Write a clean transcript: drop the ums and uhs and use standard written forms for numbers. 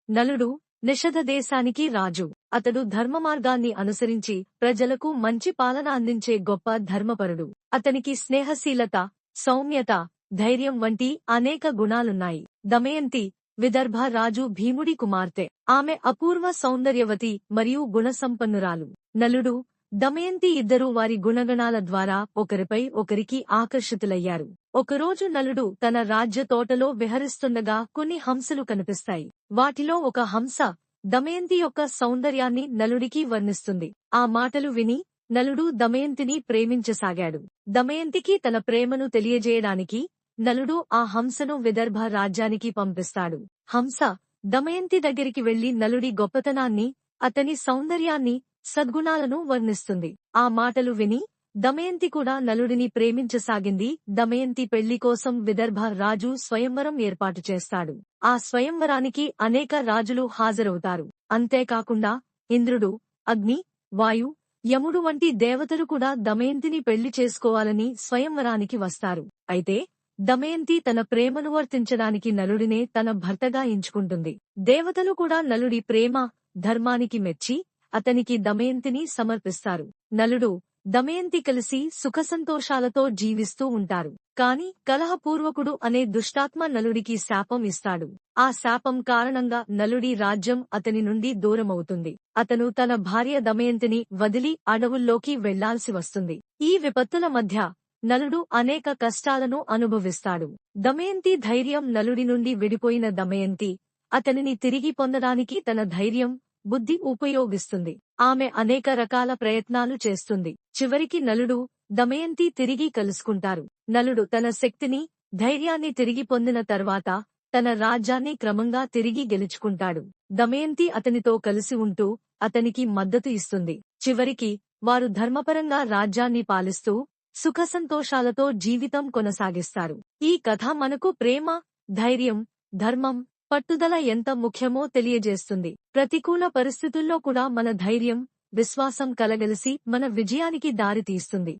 నలుడు నిషధ దేశానికి రాజు. అతడు ధర్మమార్గాన్ని అనుసరించి ప్రజలకు మంచి పాలన అందించే గొప్ప ధర్మపరుడు. అతనికి స్నేహశీలత, సౌమ్యత, ధైర్యం వంటి అనేక గుణాలున్నాయి. దమయంతి విదర్భ రాజు భీముడి కుమార్తె. ఆమె అపూర్వ సౌందర్యవతి మరియు గుణసంపన్నురాలు. నలుడు, దమయంతి ఇద్దరూ వారి గుణగణాల ద్వారా ఒకరిపై ఒకరికి ఆకర్షితులయ్యారు. ఒకరోజు నలుడు తన రాజ్య తోటలో విహరిస్తుండగా కొన్ని హంసలు కనిపిస్తాయి. వాటిలో ఒక హంస దమయంతి యొక్క సౌందర్యాన్ని నలుడికి వర్ణిస్తుంది. ఆ మాటలు విని నలుడు దమయంతిని ప్రేమించసాగాడు. దమయంతికి తన ప్రేమను తెలియజేయడానికి నలుడు ఆ హంసను విదర్భ రాజ్యానికి పంపిస్తాడు. హంస దమయంతి దగ్గరికి వెళ్లి నలుడి గొప్పతనాన్ని, అతని సౌందర్యాన్ని, సద్గుణాలను వర్ణిస్తుంది. ఆ మాటలు విని దమయంతి కూడా నలుడిని ప్రేమించసాగింది. దమయంతి పెళ్లి కోసం విదర్భ రాజు స్వయంవరం ఏర్పాటు చేస్తాడు. ఆ స్వయంవరానికి అనేక రాజులు హాజరవుతారు. అంతేకాకుండా ఇంద్రుడు, అగ్ని, వాయు, యముడు వంటి దేవతలు కూడా దమయంతిని పెళ్లి చేసుకోవాలని స్వయంవరానికి వస్తారు. అయితే దమయంతి తన ప్రేమను వర్తించడానికి నలుడినే తన భర్తగా ఎంచుకుంటుంది. దేవతలు కూడా నలుడి ప్రేమ, ధర్మానికి మెచ్చి అతనికి దమయంతిని సమర్పిస్తారు. నలుడు, దమయంతి కలిసి సుఖసంతోషాలతో జీవిస్తూ ఉంటారు. కాని కలహపూర్వకుడు అనే దుష్టాత్మ నలుడికి శాపం ఇస్తాడు. ఆ శాపం కారణంగా నలుడి రాజ్యం అతని నుండి దూరమవుతుంది. అతను తన భార్య దమయంతిని వదిలి అడవుల్లోకి వెళ్లాల్సి వస్తుంది. ఈ విపత్తుల మధ్య నలుడు అనేక కష్టాలను అనుభవిస్తాడు. దమయంతి ధైర్యం నలుడి నుండి విడిపోయిన దమయంతి అతనిని తిరిగి పొందడానికి తన ధైర్యం, బుద్ధి ఉపయోగిస్తుంది. ఆమె అనేక రకాల ప్రయత్నాలు చేస్తుంది. చివరికి నలుడు, దమయంతి తిరిగి కలుసుకుంటారు. నలుడు తన శక్తిని, ధైర్యాన్ని తిరిగి పొందిన తర్వాత తన రాజ్యాన్ని క్రమంగా తిరిగి గెలుచుకుంటాడు. దమయంతి అతనితో కలిసి ఉంటూ అతనికి మద్దతు ఇస్తుంది. చివరికి వారు ధర్మపరంగా రాజ్యాన్ని పాలిస్తూ సుఖసంతోషాలతో జీవితం కొనసాగిస్తారు. ఈ కథ మనకు ప్రేమ, ధైర్యం, ధర్మం, పట్టుదల ఎంత ముఖ్యమో తెలియజేస్తుంది. ప్రతికూల పరిస్థితుల్లో కూడా మన ధైర్యం, విశ్వాసం కలగలిసి మన విజయానికి దారి తీస్తుంది.